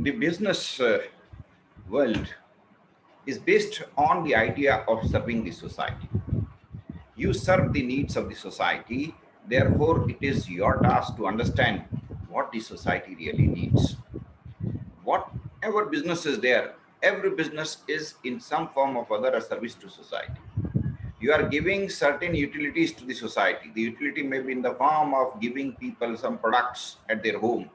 The business world is based on the idea of serving the society. You serve the needs of the society, therefore, it is your task to understand what the society really needs. Whatever business is there, every business is in some form of other a service to society. You are giving certain utilities to the society. The utility may be in the form of giving people some products at their home,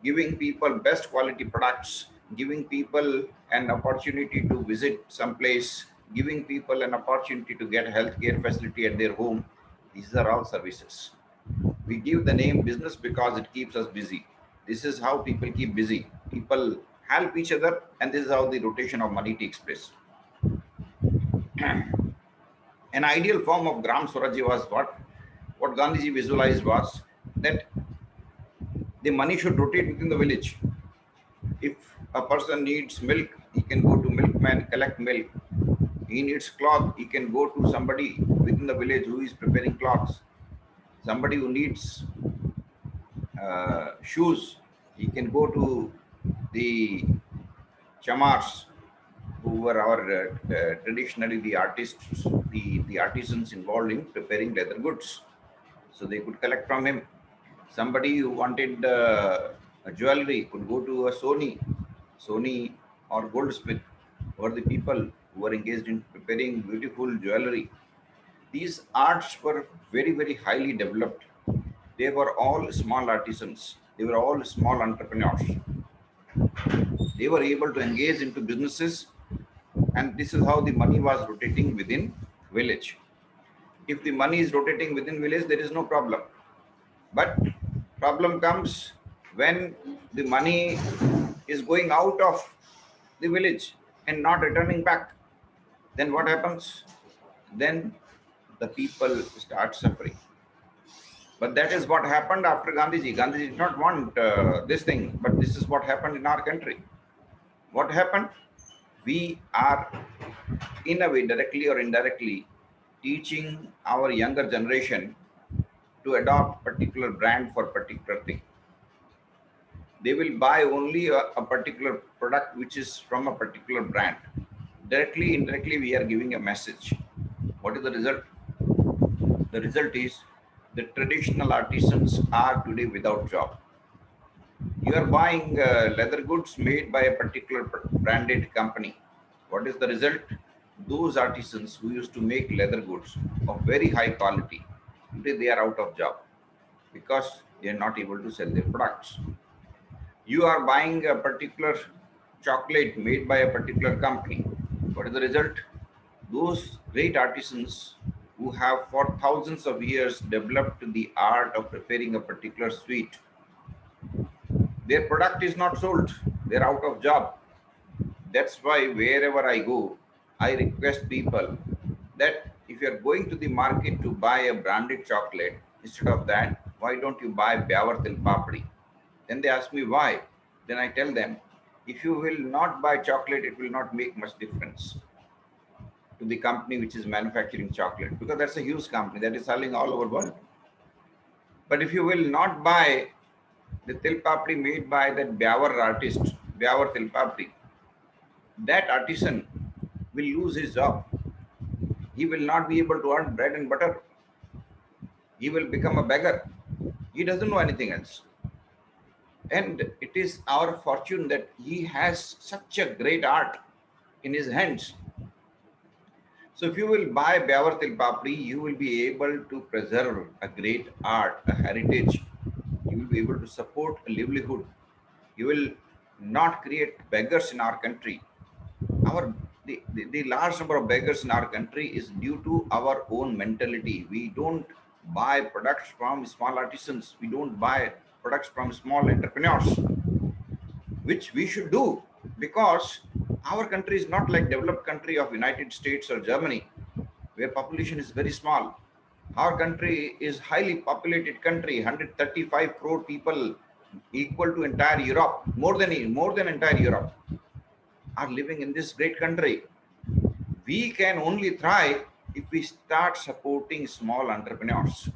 giving people best quality products, giving people an opportunity to visit some place, giving people an opportunity to get healthcare facility at their home. These are all services. We give the name business because it keeps us busy. This is how people keep busy. People help each other, and this is how the rotation of money takes place. An ideal form of Gram Swaraj was what Gandhiji visualized was that the money should rotate within the village. If a person needs milk, he can go to milkman, collect milk. He needs cloth, he can go to somebody within the village who is preparing cloths. Somebody who needs shoes, he can go to the chamars, who were our traditionally the artists, the artisans involved in preparing leather goods. So they could collect from him. Somebody who wanted a jewelry could go to a Sony or goldsmith, or the people who were engaged in preparing beautiful jewelry. These arts were very, very highly developed. They were all small artisans. They were all small entrepreneurs. They were able to engage into businesses, and this is how the money was rotating within village. If the money is rotating within village, there is no problem. But problem comes when the money is going out of the village and not returning back. Then what happens? Then the people start suffering. But that is what happened after Gandhiji. Gandhiji did not want this thing, but this is what happened in our country. What happened? We are, in a way, directly or indirectly, teaching our younger generation to adopt particular brand for particular thing. They will buy only a particular product which is from a particular brand. Directly, indirectly, we are giving a message. What is the result? The result is the traditional artisans are today without job. You are buying leather goods made by a particular branded company. What is the result? Those artisans who used to make leather goods of very high quality, today they are out of job because they are not able to sell their products. You are buying a particular chocolate made by a particular company. What is the result? Those great artisans who have for thousands of years developed the art of preparing a particular sweet, their product is not sold. They're out of job. That's why wherever I go, I request people that if you're going to the market to buy a branded chocolate, instead of that, why don't you buy Byawar Til Papdi? Then they ask me why. Then I tell them, if you will not buy chocolate, it will not make much difference to the company which is manufacturing chocolate, because that's a huge company that is selling all over the world. But if you will not buy the Til Papdi made by that Byawar artist, Byawar Til Papdi, that artisan will lose his job. He will not be able to earn bread and butter. He will become a beggar. He doesn't know anything else. And it is our fortune that he has such a great art in his hands. So if you will buy Byawar Til Papdi, you will be able to preserve a great art, a heritage. You will be able to support a livelihood. You will not create beggars in our country. The large number of beggars in our country is due to our own mentality. We don't buy products from small artisans. We don't buy products from small entrepreneurs, which we should do, because our country is not like developed country of United States or Germany, where population is very small. Our country is highly populated country, 135 crore people, equal to entire Europe, more than entire Europe, are living in this great country. We can only thrive if we start supporting small entrepreneurs.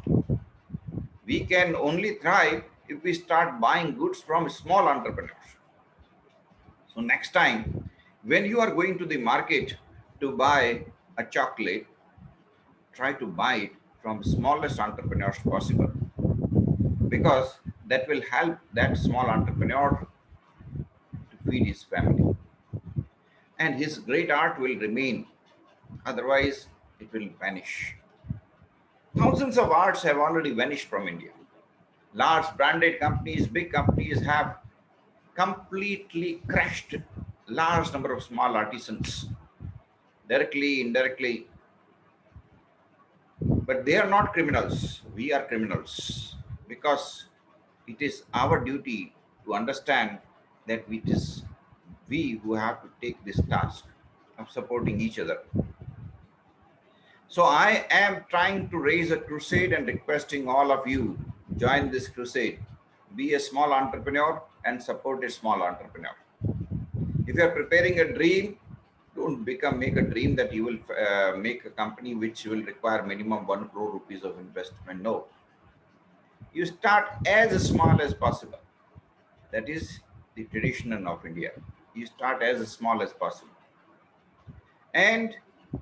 We can only thrive if we start buying goods from small entrepreneurs. So next time, when you are going to the market to buy a chocolate, try to buy it from smallest entrepreneurs possible, because that will help that small entrepreneur to feed his family, and his great art will remain. Otherwise, it will vanish. Thousands of arts have already vanished from India. Large branded companies, big companies have completely crushed large number of small artisans, directly, indirectly. But they are not criminals. We are criminals, because it is our duty to understand that it is we who have to take this task of supporting each other. So I am trying to raise a crusade and requesting all of you join this crusade. Be a small entrepreneur and support a small entrepreneur. If you are preparing a dream, don't make a dream that you will make a company which will require minimum 1 crore rupees of investment. No, you start as small as possible. That is the tradition of India. You start as small as possible, and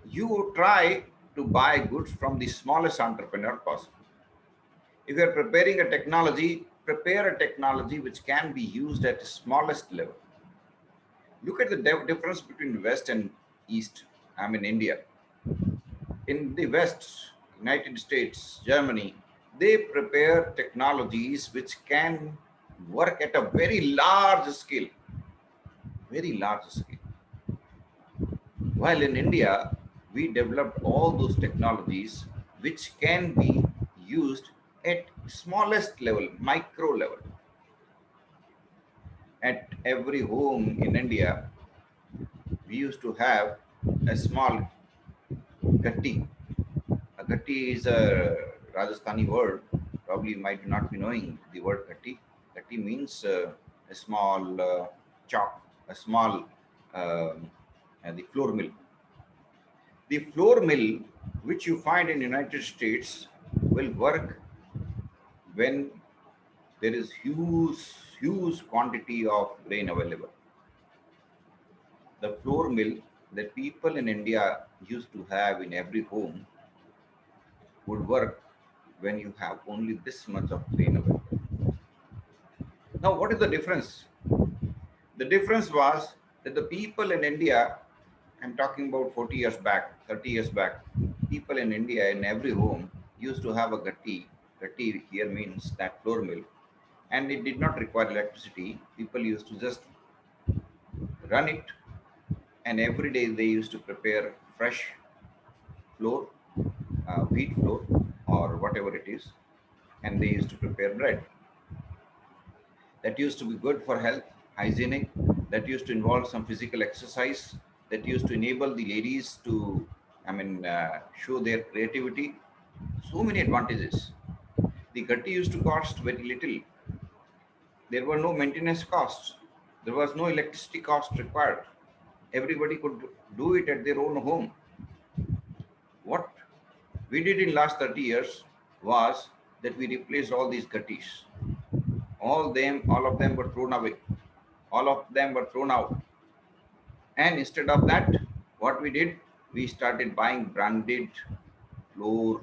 you try to buy goods from the smallest entrepreneur possible. If you are preparing a technology, prepare a technology which can be used at the smallest level. Look at the difference between West and East. I mean, India. In the West, United States, Germany, they prepare technologies which can work at a very large scale, very large scale. While in India, we developed all those technologies which can be used at smallest level, micro level. At every home in India, we used to have a small gatti. A gatti is a Rajasthani word. Probably you might not be knowing the word gatti. Gatti means a small chalk, a small the flour mill. The flour mill, which you find in United States, will work when there is huge quantity of grain available. The flour mill that people in India used to have in every home would work when you have only this much of grain available. Now, what is the difference? The difference was that the people in India, I'm talking about 40 years back, 30 years back, people in India in every home used to have a gatti. Gatti here means that flour mill, and it did not require electricity. People used to just run it, and every day they used to prepare fresh flour, wheat flour, or whatever it is, and they used to prepare bread. That used to be good for health, hygienic, that used to involve some physical exercise, that used to enable the ladies to, show their creativity. So many advantages. The gatti used to cost very little. There were no maintenance costs. There was no electricity cost required. Everybody could do it at their own home. What we did in last 30 years was that we replaced all these gattis. All of them were thrown away. All of them were thrown out. And instead of that, what we did, we started buying branded flour,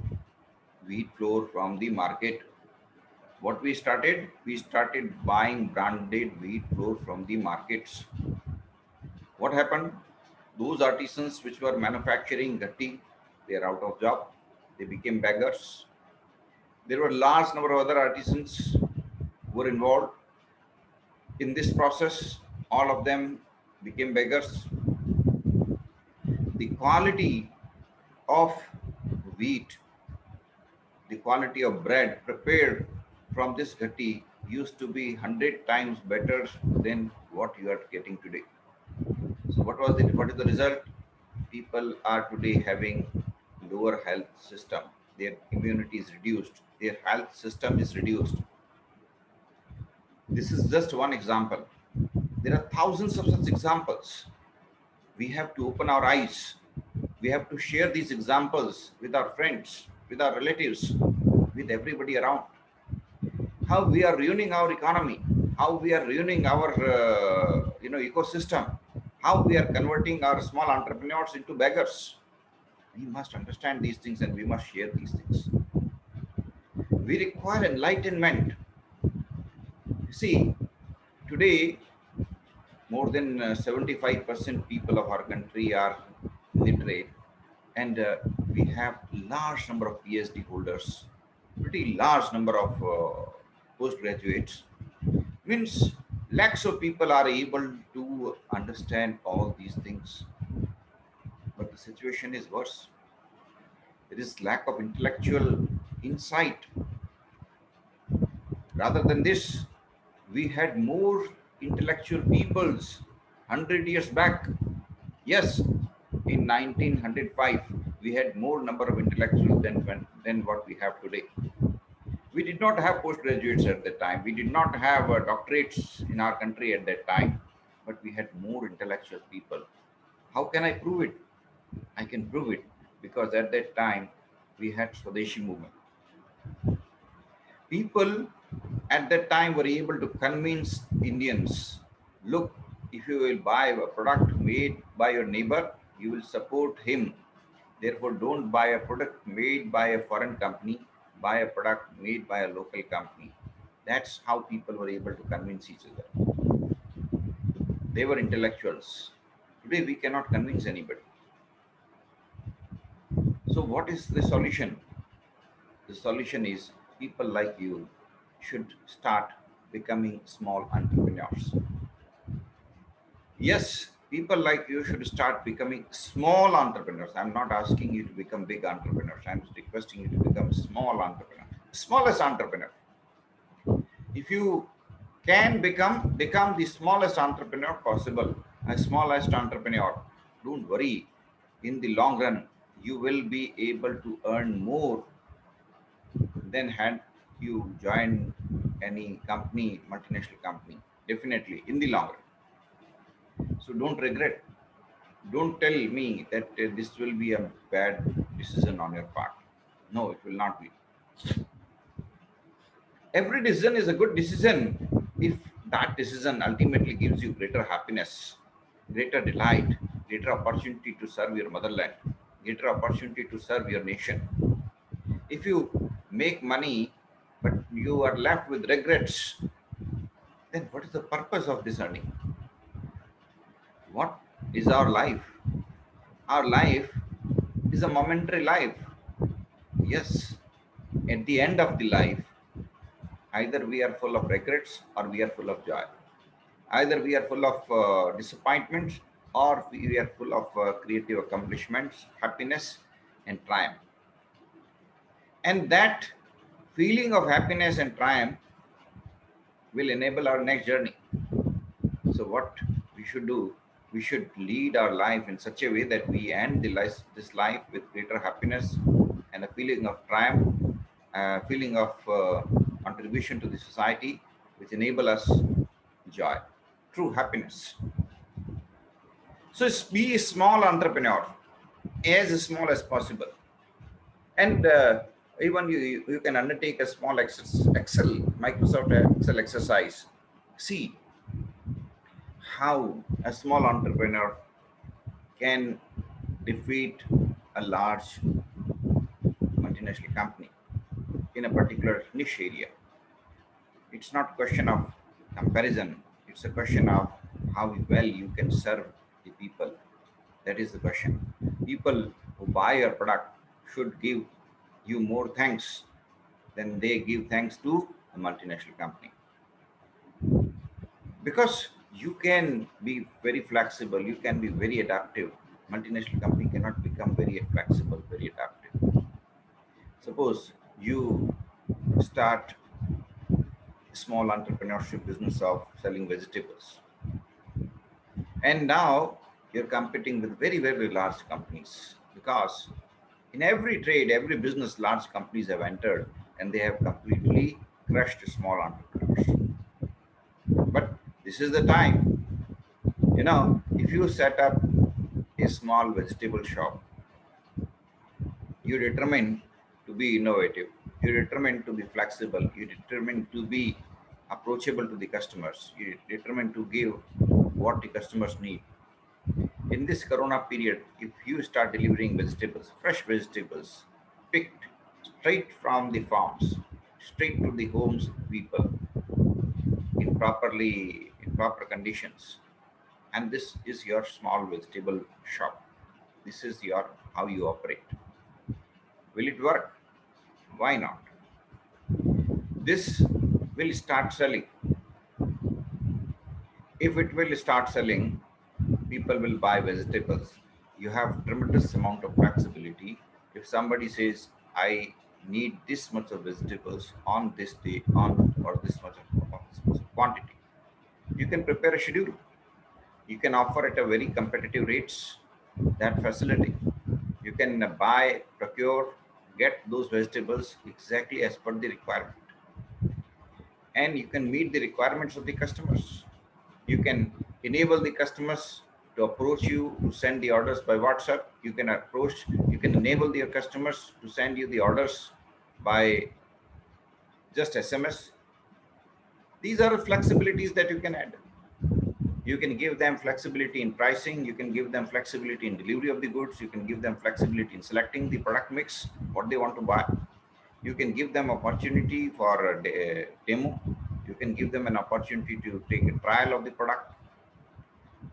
wheat flour from the market. What we started buying branded wheat flour from the markets. What happened? Those artisans which were manufacturing gatti, they are out of job. They became beggars. There were large number of other artisans who were involved in this process. All of them became beggars. The quality of wheat, the quality of bread prepared from this gatti used to be 100 times better than what you are getting today. So what is the result? People are today having lower health system. Their immunity is reduced. Their health system is reduced. This is just one example. There are thousands of such examples. We have to open our eyes. We have to share these examples with our friends, with our relatives, with everybody around. How we are ruining our economy, how we are ruining our ecosystem, how we are converting our small entrepreneurs into beggars. We must understand these things and we must share these things. We require enlightenment. You see, today more than 75% people of our country are literate, and we have large number of PhD holders, pretty large number of postgraduates. Means lakhs of people are able to understand all these things, but the situation is worse. There is lack of intellectual insight. Rather than this, we had more intellectual peoples 100 years back. Yes, in 1905, we had more number of intellectuals than what we have today. We did not have postgraduates at that time. We did not have doctorates in our country at that time, but we had more intellectual people. How can I prove it? I can prove it because at that time we had Swadeshi movement. People at that time were able to convince Indians, look, if you will buy a product made by your neighbor, you will support him. Therefore, don't buy a product made by a foreign company, buy a product made by a local company. That's how people were able to convince each other. They were intellectuals. Today, we cannot convince anybody. So, what is the solution? The solution is people like you should start becoming small entrepreneurs. Yes, people like you should start becoming small entrepreneurs. I'm not asking you to become big entrepreneurs. I'm requesting you to become small entrepreneur, smallest entrepreneur. If you can become the smallest entrepreneur possible, a smallest entrepreneur, don't worry. In the long run, you will be able to earn more than had you joined any company, multinational company. Definitely in the long run. So don't regret. Don't tell me that this will be a bad decision on your part. No, it will not be. Every decision is a good decision if that decision ultimately gives you greater happiness, greater delight, greater opportunity to serve your motherland, greater opportunity to serve your nation. If you make money but you are left with regrets, then what is the purpose of this earning? What is our life? Our life is a momentary life. Yes, at the end of the life, either we are full of regrets or we are full of joy. Either we are full of disappointments or we are full of creative accomplishments, happiness, and triumph. And that feeling of happiness and triumph will enable our next journey. So, what we should do, we should lead our life in such a way that we end this life with greater happiness and a feeling of triumph, a feeling of contribution to the society, which enable us joy, true happiness. So, be a small entrepreneur, as small as possible, and even you can undertake a small Excel, Microsoft Excel exercise. See how a small entrepreneur can defeat a large multinational company in a particular niche area. It's not a question of comparison. It's a question of how well you can serve the people. That is the question. People who buy your product should give you more thanks than they give thanks to a multinational company. Because you can be very flexible, you can be very adaptive. Multinational company cannot become very flexible, very adaptive. Suppose you start a small entrepreneurship business of selling vegetables, and now you're competing with very, very large companies because in every trade, every business, large companies have entered and they have completely crushed small entrepreneurs. But this is the time, if you set up a small vegetable shop, you determine to be innovative, you determine to be flexible, you determine to be approachable to the customers. You're determined to give what the customers need. In this Corona period, if you start delivering vegetables, fresh vegetables, picked straight from the farms, straight to the homes of people in proper conditions, and this is your small vegetable shop. This is your how you operate. Will it work? Why not? This will start selling. If it will start selling, people will buy vegetables. You have tremendous amount of flexibility. If somebody says, I need this much of vegetables on this day, on or this much of quantity, you can prepare a schedule. You can offer at a very competitive rates that facility. You can buy, procure, get those vegetables exactly as per the requirement, and you can meet the requirements of the customers. You can enable the customers to approach you to send the orders by WhatsApp. You can enable your customers to send you the orders by just SMS. These are flexibilities that you can add. You can give them flexibility in pricing. You can give them flexibility in delivery of the goods. You can give them flexibility in selecting the product mix, what they want to buy. You can give them opportunity for a demo. You can give them an opportunity to take a trial of the product.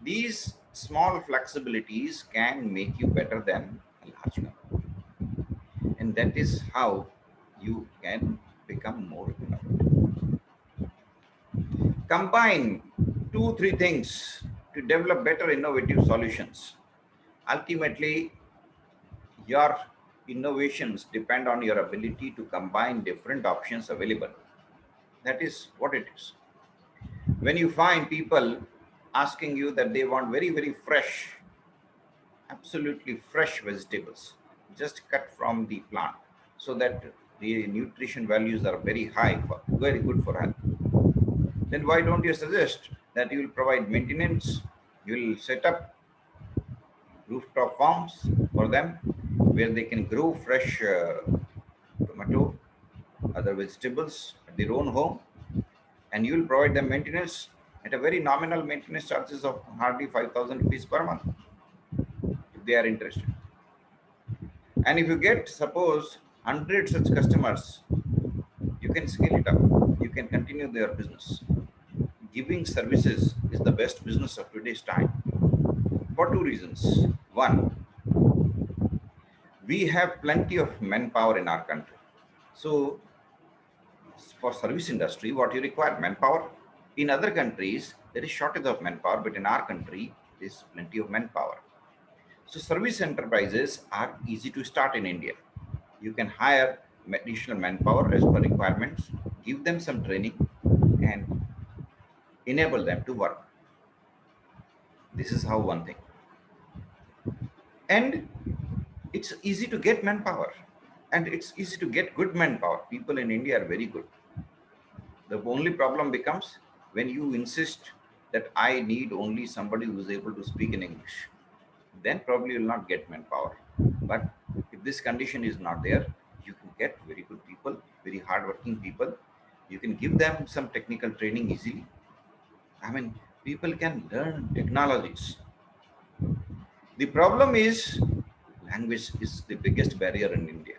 These small flexibilities can make you better than a large company. And that is how you can become more innovative. Combine two, three things to develop better innovative solutions. Ultimately, your innovations depend on your ability to combine different options available. That is what it is. When you find people asking you that they want very, very fresh, absolutely fresh vegetables, just cut from the plant, so that the nutrition values are very high, very good for health, then why don't you suggest that you will provide maintenance, you will set up rooftop farms for them where they can grow fresh tomato, other vegetables at their own home, and you will provide them maintenance at a very nominal maintenance charges of hardly 5,000 rupees per month if they are interested. And if you get, suppose, 100 such customers, you can scale it up. You can continue their business. Giving services is the best business of today's time for two reasons. One, we have plenty of manpower in our country. So for service industry, what you require? Manpower. In other countries, there is shortage of manpower, but in our country, there is plenty of manpower. So service enterprises are easy to start in India. You can hire additional manpower as per requirements, give them some training, and enable them to work. This is how one thing. And it's easy to get manpower, and it's easy to get good manpower. People in India are very good. The only problem becomes when you insist that I need only somebody who is able to speak in English. Then probably you'll not get manpower. But if this condition is not there, you can get very good people, very hardworking people. You can give them some technical training easily. I mean, people can learn technologies. The problem is language is the biggest barrier in India.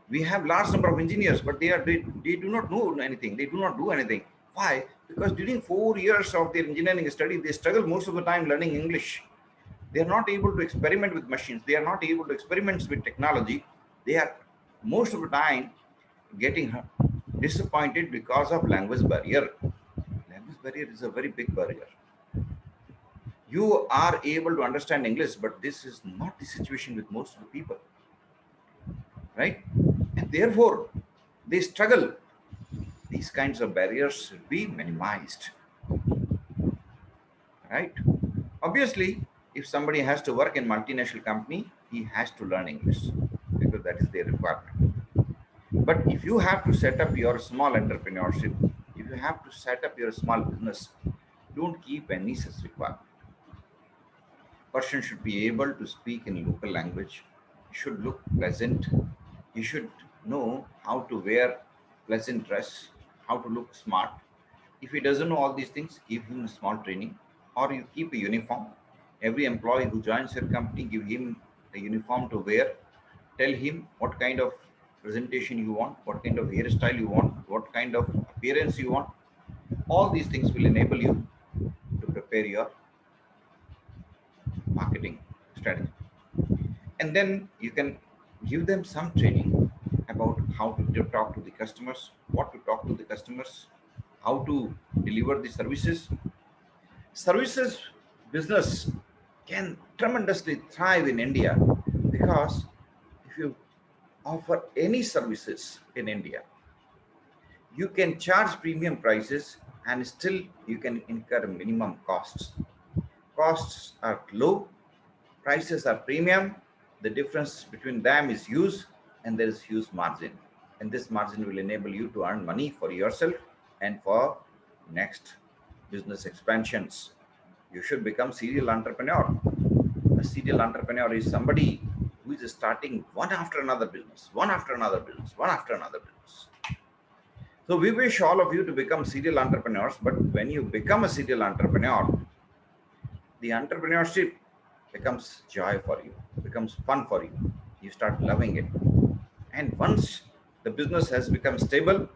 We have large number of engineers, but they do not know anything. They do not do anything. Why? Because during 4 years of their engineering study, they struggle most of the time learning English. They are not able to experiment with machines. They are not able to experiment with technology. They are most of the time getting disappointed because of language barrier. Language barrier is a very big barrier. You are able to understand English, but this is not the situation with most of the people, right? And therefore, they struggle. These kinds of barriers should be minimized, right? Obviously, if somebody has to work in multinational company, he has to learn English because that is their requirement. But if you have to set up your small entrepreneurship, if you have to set up your small business, don't keep any such requirement. Person should be able to speak in local language. He should look pleasant. He should know how to wear pleasant dress, how to look smart. If he doesn't know all these things, give him a small training, or you keep a uniform. Every employee who joins your company, give him a uniform to wear. Tell him what kind of presentation you want, what kind of hairstyle you want, what kind of appearance you want. All these things will enable you to prepare your marketing strategy. And then you can give them some training about how to talk to the customers, what to talk to the customers, how to deliver the services. Services business can tremendously thrive in India because if you offer any services in India, you can charge premium prices and still you can incur minimum costs. Costs are low, prices are premium. The difference between them is huge, and there is huge margin. And this margin will enable you to earn money for yourself and for next business expansions. You should become serial entrepreneur. A serial entrepreneur is somebody who is starting one after another business, one after another business, one after another business. So we wish all of you to become serial entrepreneurs, but when you become a serial entrepreneur, the entrepreneurship becomes joy for you, becomes fun for you. You start loving it. And once the business has become stable,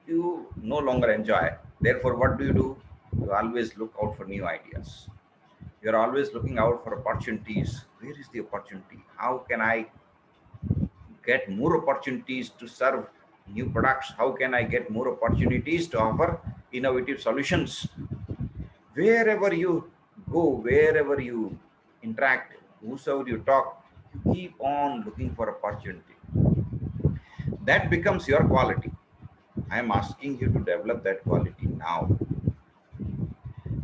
you no longer enjoy. Therefore, what do? You always look out for new ideas. You're always looking out for opportunities. Where is the opportunity? How can I get more opportunities to serve new products? How can I get more opportunities to offer innovative solutions? Wherever you go, wherever you interact, whosoever you talk, you keep on looking for opportunity. That becomes your quality. I am asking you to develop that quality now.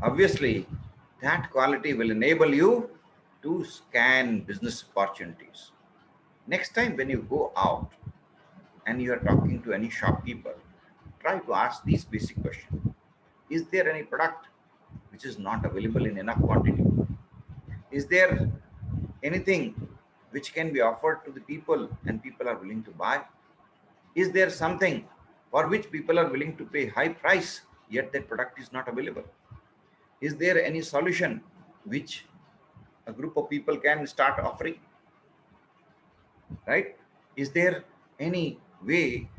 Obviously, that quality will enable you to scan business opportunities. Next time when you go out and you are talking to any shopkeeper, try to ask these basic questions. Is there any product which is not available in enough quantity? Is there anything which can be offered to the people and people are willing to buy? Is there something for which people are willing to pay high price yet that product is not available? Is there any solution which a group of people can start offering? Right? Is there any way,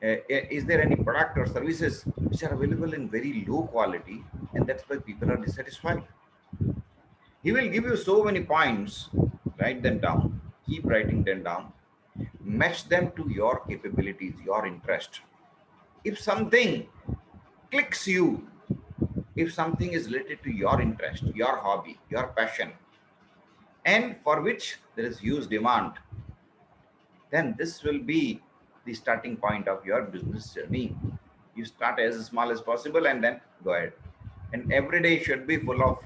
is there any product or services which are available in very low quality and that's why people are dissatisfied? He will give you so many points. Write them down. Keep writing them down. Match them to your capabilities, your interest. If something clicks you, if something is related to your interest, your hobby, your passion, and for which there is huge demand, then this will be the starting point of your business journey. You start as small as possible and then go ahead. And every day should be full of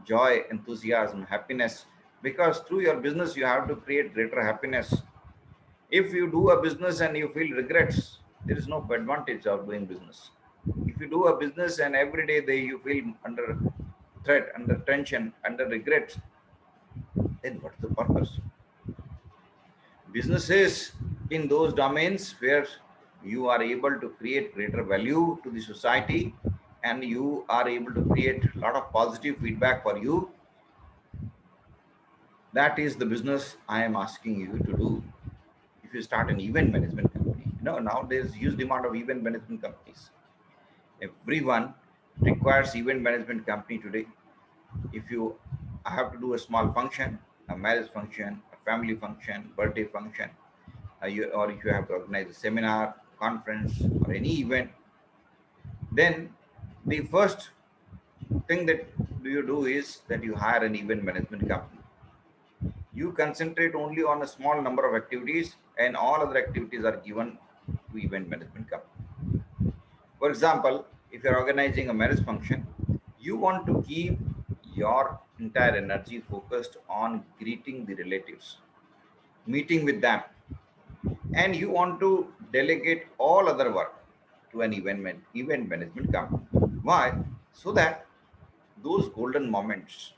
joy, enthusiasm, happiness, because through your business, you have to create greater happiness. If you do a business and you feel regrets, there is no advantage of doing business. If you do a business and every day you feel under threat, under tension, under regrets, then what's the purpose? Business is in those domains where you are able to create greater value to the society and you are able to create a lot of positive feedback for you. That is the business I am asking you to do. If you start an event management company, now there's huge demand of event management companies. Everyone requires event management company today. If you have to do a small function, a marriage function, a family function, birthday function, or if you have to organize a seminar, conference, or any event, then the first thing that you do is that you hire an event management company. You concentrate only on a small number of activities and all other activities are given to event management company. For example, if you're organizing a marriage function, you want to keep your entire energy focused on greeting the relatives, meeting with them, and you want to delegate all other work to an event management company. Why? So that those golden moments,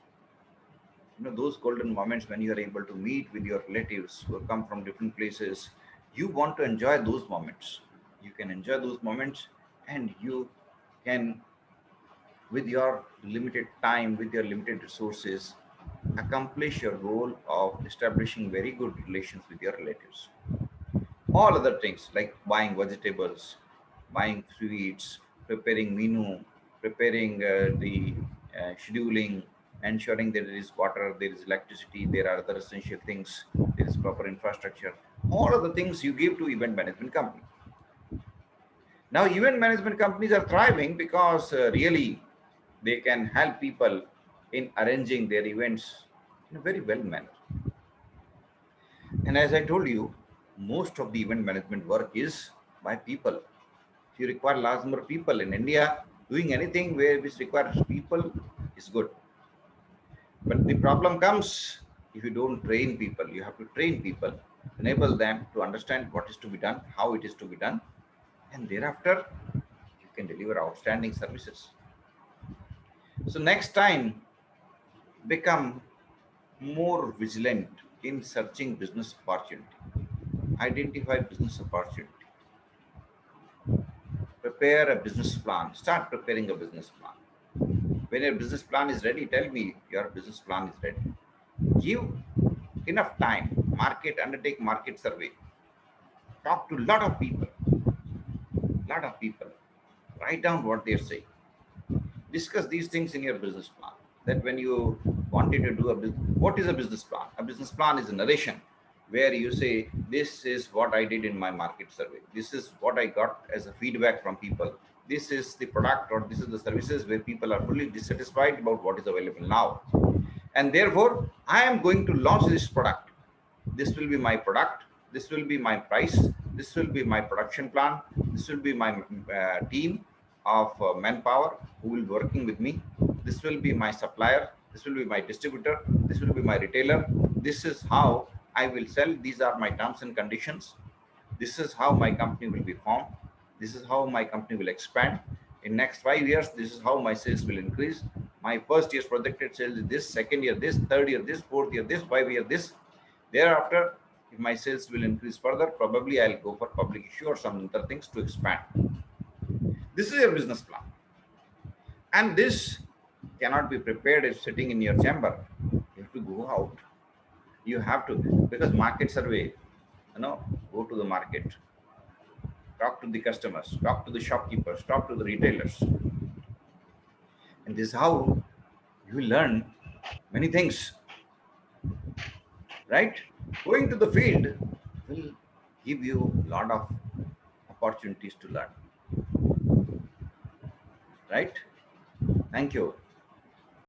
those golden moments when you are able to meet with your relatives who come from different places, you want to enjoy those moments. You can enjoy those moments and you can with your limited time, with your limited resources, accomplish your goal of establishing very good relations with your relatives. All other things like buying vegetables, buying sweets, preparing menu, preparing the scheduling, ensuring that there is water, there is electricity, there are other essential things, there is proper infrastructure. All of the things you give to event management company. Now, event management companies are thriving because really they can help people in arranging their events in a very well manner. And as I told you, most of the event management work is by people. If you require large number of people in India, doing anything where which requires people is good. But the problem comes if you don't train people. You have to train people, enable them to understand what is to be done, how it is to be done, and thereafter you can deliver outstanding services. So next time, become more vigilant in searching business opportunity. Identify business opportunity. Prepare a business plan. Start preparing a business plan. When your business plan is ready, tell me your business plan is ready. Give enough time. Undertake market survey. Talk to a lot of people. Lot of people. Write down what they're saying. Discuss these things in your business plan. That when you wanted to do a business, what is a business plan? A business plan is a narration where you say, this is what I did in my market survey. This is what I got as a feedback from people. This is the product or this is the services where people are fully dissatisfied about what is available now. And therefore, I am going to launch this product. This will be my product. This will be my price. This will be my production plan. This will be my team of manpower who will be working with me. This will be my supplier. This will be my distributor. This will be my retailer. This is how I will sell. These are my terms and conditions. This is how my company will be formed. This is how my company will expand. In next 5 years, this is how my sales will increase. My first year's projected sales is this, second year this, third year this, fourth year this, 5 year this. Thereafter, if my sales will increase further, probably I'll go for public issue or some other things to expand. This is your business plan. And this cannot be prepared if sitting in your chamber. You have to go out. You have to, because market survey, go to the market, talk to the customers, talk to the shopkeepers, talk to the retailers. And this is how you learn many things, right? Going to the field will give you a lot of opportunities to learn, right? Thank you.